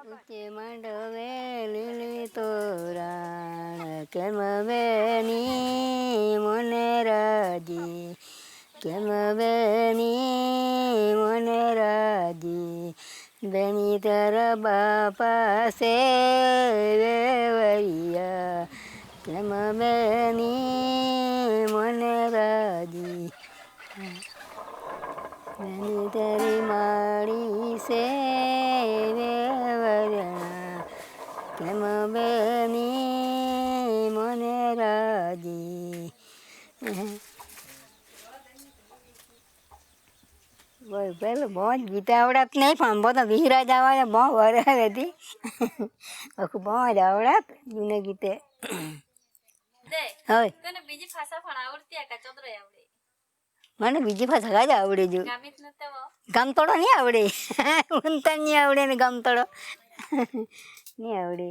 ઊંચે માંડવે લીલી તોરણ કેમ બેની મને રાજી કેમ બેની મને રાજી બેની તારા બાપા છે વેવરિયા કેમ બેની મને રાજી બેની તારી માળી છે વેવરણા કેમ બેની મને રાજી પેલું બહુ જ ગીત આવડત નહીં પણ બધો વિહરાજ આવે બહુ વરાળ હતી આખું બહુ જ આવડત જૂને ગીતે હવે તને બીજી ભાષા પણ આવડતી આ ચોદરો આવડે મને બીજી ભાષા કાંઈ આવડે જો ગમતોડો નહીં આવડે ઊંતા નહીં આવડે ને ગમતોડો નહીં આવડે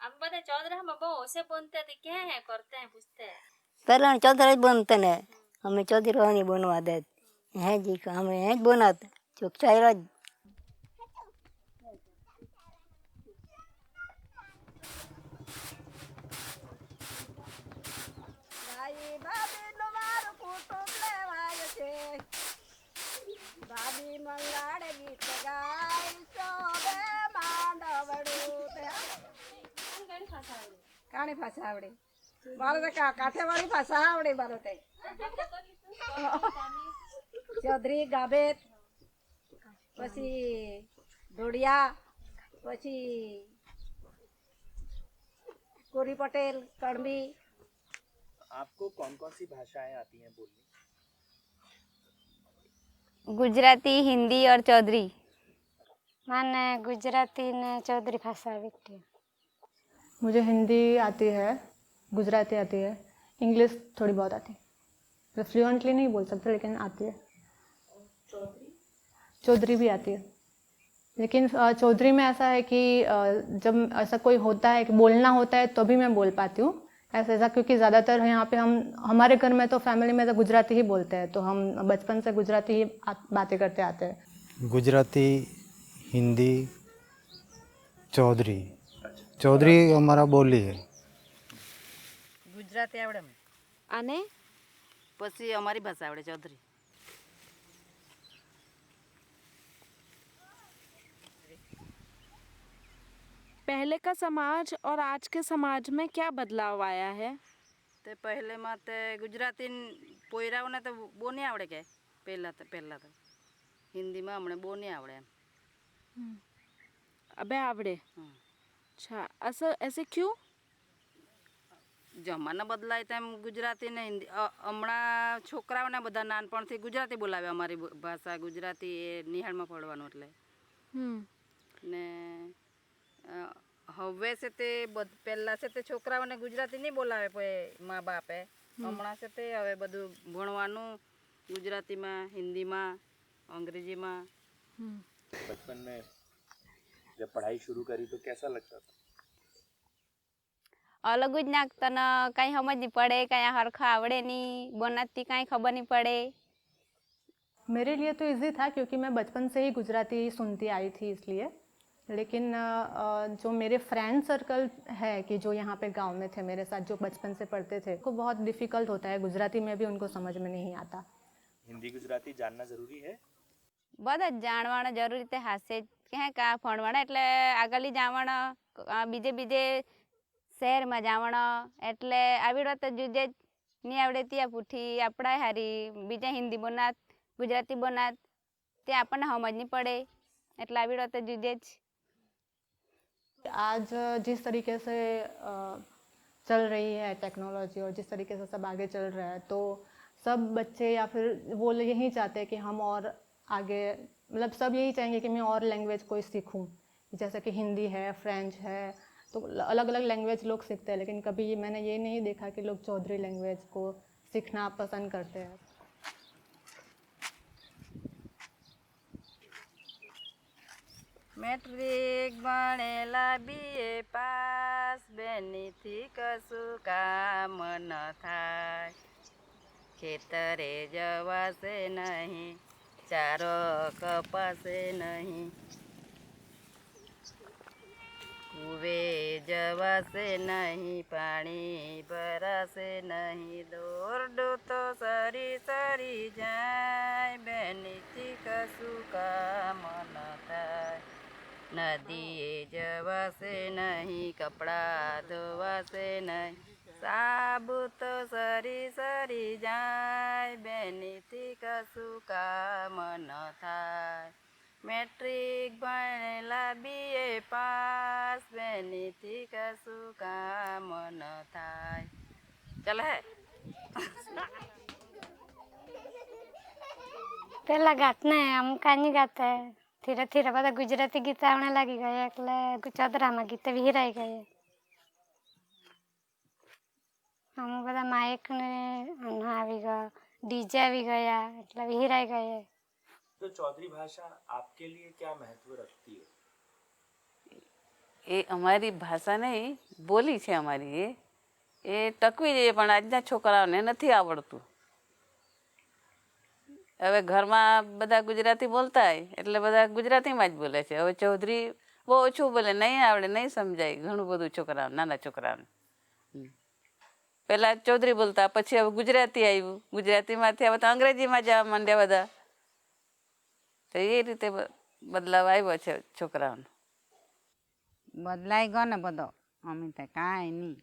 हम બધા ચોદરામાં બહુ હોશે બોલते थे क्या है करते हैं पूछते हैं પહેલા ચોદરા જ બનતે ને અમે ચોદરા નહીં બનવા દે હે જી અમે હે જ બનાવતા ચોકચાઈ જ ભાભી મંગાડે ગીત ગાય સોબે માંડવડું કાણી ભાષા આવડે મારે તો કાઠિયાવાડી ભાષા આવડે મારે તો ચૌધરી ગાભેત પછી ધોડિયા પછી कोरी पटेल कड़मी। आपको कौन कौन सी भाषाएं आती हैं बोलनी? गुजराती, हिंदी और चौधरी। मैंने गुजराती ने चौधरी भाषा आती है। मुझे हिंदी आती है, गुजराती आती है, इंग्लिश थोड़ी बहुत आती है। मैं फ्लुएंटली नहीं बोल सकते लेकिन आती है। चौधरी भी आती है, लेकिन चौधरी में ऐसा है कि जब ऐसा कोई होता है कि बोलना होता है तो भी मैं बोल पाती हूँ ऐसा क्योंकि ज़्यादातर यहाँ पे हमारे घर में तो फैमिली में तो गुजराती ही बोलते हैं, तो हम बचपन से गुजराती ही बातें करते आते हैं। गुजराती, हिंदी, चौधरी हमारा बोली है। गुजराती आवड़े आने पछी हमारी भाषा आवड़े चौधरी। पहले का समाज और आज के समाज में क्या बदलाव आया है? ते पहले में ते गुजराती पोयराओ ने तो बो नहीं आवड़े के पहला तो हिंदी में हमने बो नहीं आवड़े। अबे आवड़े। अच्छा, ऐसे क्यों? जमाना बदलाय तेम गुजराती ने हिंदी हमणा छोकराओने बधा नानपणथी गुजराती बोलावे। अमारी भाषा गुजराती निहाळमां पढवानुं एटले ने हवे से ते पहला से ते छोकराओने गुजराती नहीं बोलावे कोई माँ बापे। हमणा से ते हवे बधुं भणवानुं गुजराती में, हिंदी में, अंग्रेजी में। बचपन में जब पढ़ाई शुरू करी तो कैसा लगता था? अलग ज नाखता न कहीं समझ नहीं पड़े, कहीं हरखा आवड़े नहीं, बनाती कहीं खबर नहीं पड़े। मेरे लिए तो इजी था क्योंकि मैं बचपन से ही गुजराती सुनती आई थी इसलिए। लेकिन जो मेरे फ्रेंड सर्कल है कि जो यहाँ पे गांव में थे मेरे साथ, जो बचपन से पढ़ते थे, को बहुत डिफ़िकल्ट होता है, गुजराती में भी उनको समझ में नहीं आता। हिंदी गुजराती जानना ज़रूरी है? બધા જાણવાના જરૂરી તે હાસે કહે કા ભણવાના એટલે આગળ જાવણ બીજે બીજે શહેરમાં જાવણ એટલે આવડે તો જુજે નહીં આવડે ત્યાં પૂઠી આપણા હારી બીજા हिंदी બોનાત गुजराती બોનાત તે આપણને સમજ નહીં પડે એટલે આવડે તો જુજે જ। आज जिस तरीके से चल रही है टेक्नोलॉजी और जिस तरीके से सब आगे चल रहा है, तो सब बच्चे या फिर वो यही चाहते हैं कि हम और आगे, मतलब सब यही चाहेंगे कि मैं और लैंग्वेज कोई सीखूं, जैसे कि हिंदी है, फ्रेंच है, तो अलग अलग लैंग्वेज लोग सीखते हैं, लेकिन कभी मैंने ये नहीं देखा कि लोग चौधरी लैंग्वेज को सीखना पसंद करते हैं। મેટ્રિક ભણેલા બીએ પાસ બેનીથી કશું કામ ન થાય, ખેતરે જવાશે નહીં, ચારો કપાશે નહીં, કુવે જવાશે નહીં, પાણી ભરાશે નહીં, દોરડું તો સરી સરી જાય, બેનીથી કશું કામ ન થાય, નદીએ જવાશે નહીં, કપડાં ધોવાશે નહીં, સાબુ તો સરી સરી જાય, બેનીથી કશું કામ ન થાય, મેટ્રિક ભણેલા બીએ પાસ બેનીથી કશું કામ ન થાય. ચાલ હે પેલા ગાતને અમુક કાંઈ ગાતા ધીરે ધીરે બધા ગુજરાતી ગીત આવડે લાગી ગયા એટલે ચોદરામાં ગીત વિહરાઈ ગયા. અમુક બધા માઇક ને આવી ગયા, ડીજે આવી ગયા એટલે વિહરાઈ ગયા. तो चौधरी भाषा आपके लिए क्या महत्व रखती है? એ અમારી ભાષા નહીં, બોલી છે અમારી, એ ટકવી જોઈએ, પણ આજના છોકરાઓને નથી આવડતું. હવે ઘરમાં બધા ગુજરાતી બોલતા હોય એટલે બધા ગુજરાતીમાં જ બોલે છે. હવે ચૌધરી બહુ ઓછું બોલે, નહીં આવડે, નહીં સમજાય ઘણું બધું છોકરાઓને, નાના છોકરાઓને. પહેલાં ચૌધરી બોલતા, પછી હવે ગુજરાતી આવ્યું, ગુજરાતીમાંથી હવે તો અંગ્રેજીમાં જવા માંડ્યા બધા. તો એ રીતે બદલાવ આવ્યો છે છોકરાઓનો. બદલાઈ ગયો ને બધો. અમે તો કાંઈ નહીં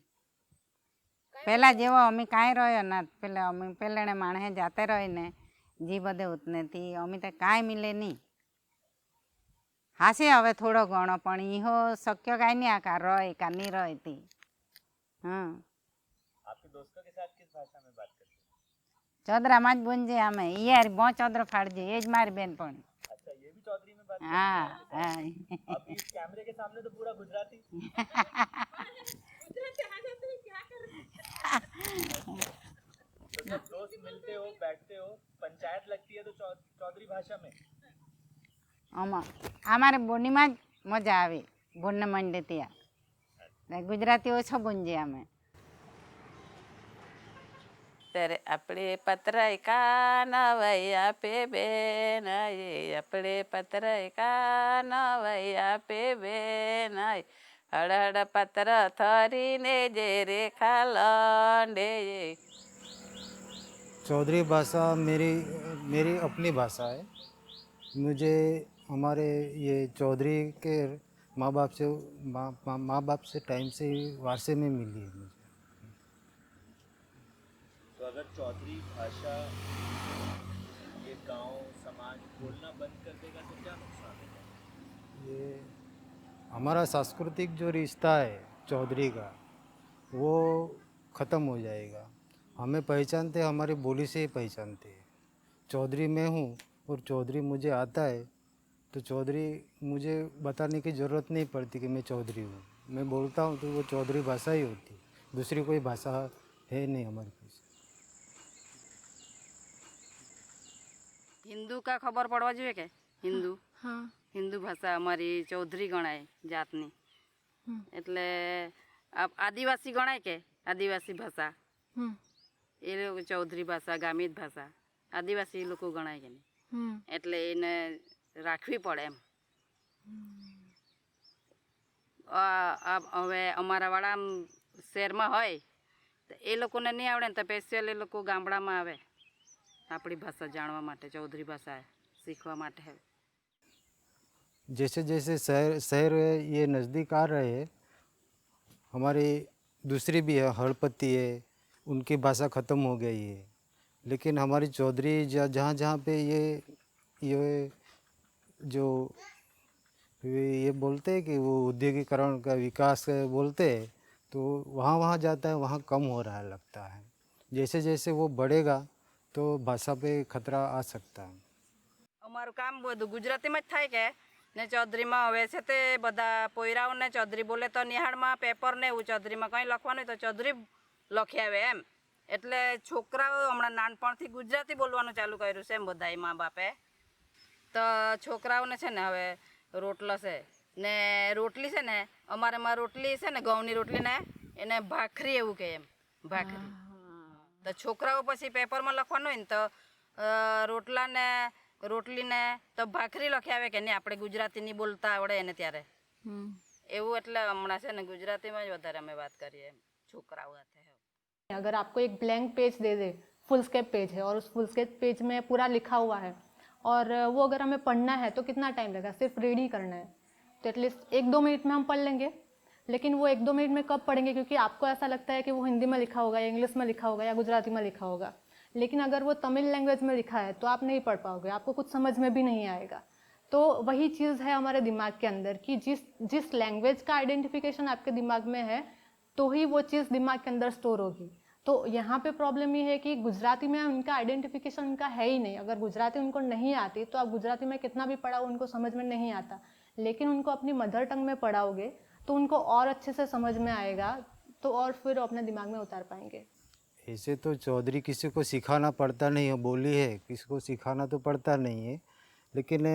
પહેલાં જેવો અમે કાંઈ રહ્યો ના. પેલા અમે પેલાને માણસે જાતે રહીને જી બધે ઉતનેથી અમે તો કાંઈ મિલે નહીં. હાશે હવે થોડો ઘણો, પણ ઈહો શક્ય કાંઈ નહીં આ રહે કા નહીં રહે તે. હા, आपके दोस्तों के साथ किस भाषा में बात करते हैं? ચોદરામાં જ બોલજે અમે. યાર બહુ ચોદરો ફાડજે, એ જ મારી બેન પણ. अच्छा, ये भी चौधरी में बात હા હા अभी इस कैमरे के सामने तो पूरा गुजराती. तो जब दोस्त मिलते हो, बैठते हो, पंचायत लगती है तो चौधरी भाषा में અમારે બોલીમાં જ મજા આવે. બોલને માંડે ત્યાં ગુજરાતી ઓછો બોલજે અમે. ત્યારે આપણે પતરાય કા નવાઈ આપે બેન, આપણે પતરાય કા નવાઈ આપે બેન, હળહળ પત્ર થરીને જે રેખા લંડે. चौधरी भाषा मेरी अपनी भाषा है. मुझे हमारे ये चौधरी के माँ बाप से टाइम से वारसे में मिली है मुझे. तो अगर चौधरी भाषा ये गांव समाज बोलना बंद कर देगा तो क्या नुकसान है? ये हमारा सांस्कृतिक जो रिश्ता है चौधरी का वो ख़त्म हो जाएगा. हमें पहचानते हमारी बोली से ही पहचानते हैं. चौधरी मैं हूँ और चौधरी मुझे आता है तो चौधरी मुझे बताने की ज़रूरत नहीं पड़ती कि मैं चौधरी हूँ. मैं बोलता हूँ तो वो चौधरी भाषा ही होती है, दूसरी कोई भाषा है नहीं हमारे पास. હિન્દુ કા ખબર પડવા જોઈએ કે હિન્દુ હિન્દુ ભાષા અમારી ચૌધરી ગણાય જાતની. એટલે આદિવાસી ગણાય કે આદિવાસી ભાષા, એ લોકો ચૌધરી ભાષા, ગામિત ભાષા, આદિવાસી લોકો ગણાય કે નહીં. એટલે એને રાખવી પડે એમ. હવે અમારા વાળા શહેરમાં હોય તો એ લોકોને નહીં આવડે ને તો સ્પેશિયલ એ લોકો ગામડામાં આવે આપણી ભાષા જાણવા માટે, ચૌધરી ભાષા सीखवा माटे है. जैसे जैसे शहर ये नज़दीक आ रहे हैं, हमारी दूसरी भी है हड़पति है, उनकी भाषा ख़त्म हो गई है. लेकिन हमारी चौधरी जहाँ जहाँ पे ये जो ये बोलते हैं कि वो औद्योगिकरण का विकास बोलते हैं, तो वहाँ जाता है, वहाँ कम हो रहा लगता है. जैसे जैसे वो बढ़ेगा तो भाषा पे खतरा आ सकता है. અમારું કામ બધું ગુજરાતીમાં જ થાય કે ને ચૌધરીમાં હવે છે તે બધા પોયરાઓને ચૌધરી બોલે તો નિહાળમાં પેપર ને એવું ચૌધરીમાં કંઈ લખવાનું હોય તો ચૌધરી લખી આવે એમ. એટલે છોકરાઓ હમણાં નાનપણથી ગુજરાતી બોલવાનું ચાલુ કર્યું છે એમ બધાય મા બાપે. તો છોકરાઓને છે ને હવે રોટલો છે ને રોટલી છે ને અમારામાં રોટલી છે ને ઘઉંની રોટલી ને એને ભાખરી એવું કહે એમ ભાખરી. તો છોકરાઓ પછી પેપરમાં લખવાનું હોય ને તો રોટલાને રોટલીને તો ભાખરી લખી આવે કે નહીં આપણે ગુજરાતી નહીં બોલતા આવડે એને ત્યારે એવું. એટલે હમણાં છે ને ગુજરાતીમાં જ વધારે અમે વાત કરીએ એમ છોકરાઓ સાથે. अगर आपको एक ब्लैंक पेज दे दे, फुल स्केप पेज है और उस फुल स्केप पेज में पूरा लिखा हुआ है और वो अगर हमें पढ़ना है तो कितना टाइम लगेगा? सिर्फ रीड ही करना है तो एटलीस्ट 1-2 मिनट में हम पढ़ लेंगे. लेकिन वो 1-2 मिनट में कब पढ़ेंगे? क्योंकि आपको ऐसा लगता है कि वो हिंदी में लिखा होगा या इंग्लिश में लिखा होगा या गुजराती में लिखा होगा, लेकिन अगर वो तमिल लैंग्वेज में लिखा है तो आप नहीं पढ़ पाओगे, आपको कुछ समझ में भी नहीं आएगा. तो वही चीज़ है हमारे दिमाग के अंदर कि जिस लैंग्वेज का आइडेंटिफिकेशन आपके दिमाग में है तो ही वो चीज़ दिमाग के अंदर स्टोर होगी. तो यहाँ पे प्रॉब्लम ये है कि गुजराती में उनका आइडेंटिफिकेशन उनका है ही नहीं. अगर गुजराती उनको नहीं आती तो आप गुजराती में कितना भी पढ़ाओ उनको समझ में नहीं आता, लेकिन उनको अपनी मदर टंग में पढ़ाओगे तो उनको और अच्छे से समझ में आएगा, तो और फिर अपने दिमाग में उतार पाएंगे. ऐसे तो चौधरी किसी को सिखाना पड़ता नहीं है, बोली है किसी को सिखाना तो पड़ता नहीं है, लेकिन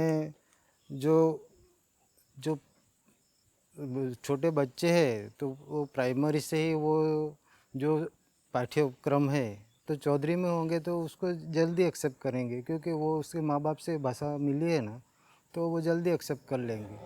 जो जो छोटे बच्चे हैं तो वो प्राइमरी से ही वो जो पाठ्यक्रम है तो चौधरी में होंगे तो उसको जल्दी एक्सेप्ट करेंगे, क्योंकि वो उसके माँ बाप से भाषा मिली है ना तो वो जल्दी एक्सेप्ट कर लेंगे.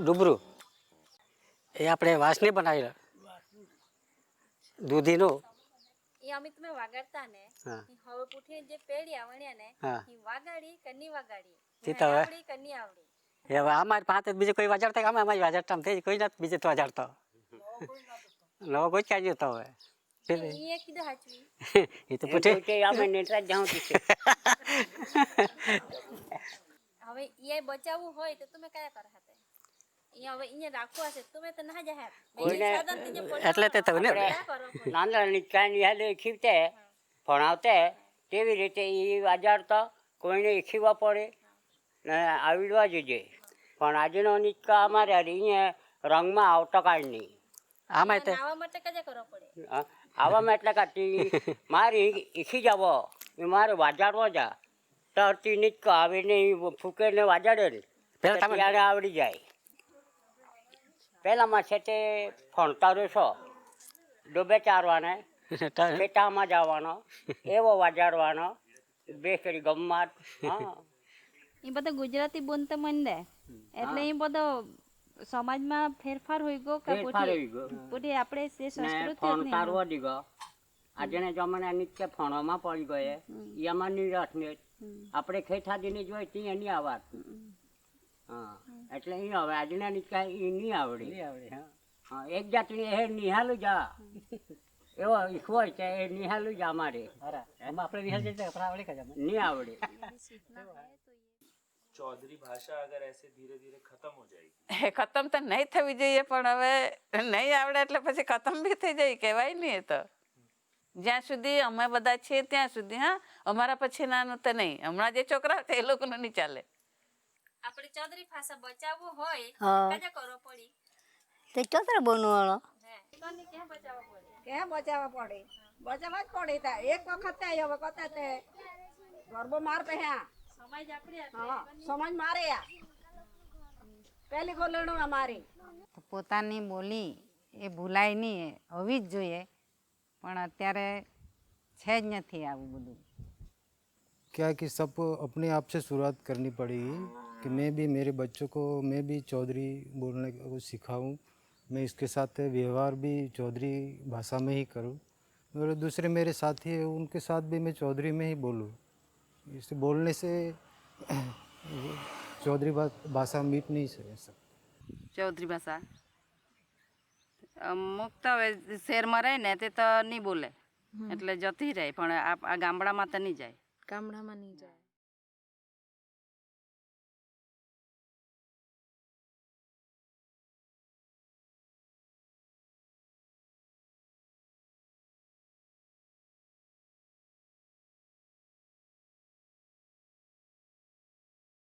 ડુબરું એ આપણે વાસને બનાવેલા દૂધીનો એ અમે તમે વાગાડતા ને હવે પૂઠી જે પેડી આવણ્યા ને એ વાગાડી કની વાગાડી તે તો આવડી કની આવડી હવે અમારી પાસે બીજું કોઈ વાજાડતા અમે અમારી વાજાડતા થઈ કોઈ નથી બીજે તો વાજાડતો નવો કોઈ ક્યાં જતો હવે એ કીધું હાચવી એ તો પૂઠે અમે નેટરા જાઉં છે હવે એ બચાવવું હોય તો તમે કયા કર હતા અહીંયા હવે અહીંયા રાખવા છે તમે તો ના જાય એટલે તે તો ને નાના નિકાય નિહાલે ખીવતે ભણાવતે તેવી રીતે એ વાજાડતા કોઈને ખીવા પડે ને આવડવા જજે. પણ આજનો નિકા અમારે અહીંયા રંગમાં આવતા કાંઈ નહીં. આમાં આવા માટે કજે કરવો પડે આવામાં એટલે કાંઈ મારી ઈખી જાવ એ મારે વાજાડવા જા તરતી નિકા આવે ને ફૂકે ને વાજાડે ને ત્યારે આવડી જાય. પહેલામાં છે તે ફણતા રહેશો ડોબે ચારવાને ખેતામાં જવાનો એવો વાજાડવાનો બે કરી ગમત. એ બધો ગુજરાતી બોલતા મંડે એટલે એ બધો સમાજમાં ફેરફાર હોઈ ગયો કે પોતે આપણે જે સંસ્કૃતિ ફણતા વધી ગયો આજના જમાના નિત્ય ફણોમાં પડી ગયે એમાં નિરાશ ને આપણે ખેતાદીને જોઈએ ત્યાં નહીં આવડતું. હા એટલે એ હવે આજના નિકા એ નહીં આવડે. હા એક જાતની એ નિહાલું જા એવો ઈખવો છે એ નિહાલું જ અમારે આપણે નિહાલ જઈએ આવડે કે નહીં આવડે. चौधरी भाषा अगर ऐसे धीरे धीरे खत्म हो जाएगी ખતમ તો નહીં થવી જોઈએ પણ હવે નહીં આવડે એટલે પછી ખતમ બી થઈ જાય કહેવાય નહીં. એ તો જ્યાં સુધી અમે બધા છીએ ત્યાં સુધી. હા અમારા પછી નાનું તો નહીં. હમણાં જે છોકરા છે એ લોકોનું નહીં ચાલે. આપણે ચૌધરી ભાષા બચાવવું હોય કજે કરવો પડી તે ચોતરા બોનવાળો ક્યાં બચાવવા પડે ક્યાં બચાવવા પડે? બચાવવા જ પડે. તા એક વખત થાય હવે કતા તે ગરબો માર પહેયા સમાજ આપણે સમાજ મારે પહેલી ખોલણું અમારી. પોતાની બોલી એ ભૂલાય નહીં, હોવી જ જોઈએ, પણ અત્યારે છે જ નથી આવું બધું. क्या है कि सब अपने आप से शुरुआत करनी पड़ेगी कि मैं भी मेरे बच्चों को मैं भी चौधरी बोलने को सिखाऊं, मैं इसके साथ व्यवहार भी चौधरी भाषा में ही करूं और दूसरे मेरे साथी हैं उनके साथ भी मैं चौधरी में ही बोलूं। इसे बोलने से चौधरी भाषा मीट नहीं सकती। चौधरी भाषा અમુક તો હવે શહેરમાં રહે ને તે તો નહીં બોલે એટલે જતી રહે પણ આ ગામડામાં તો નહીં જાય. ગામડામાં નહીં જાય.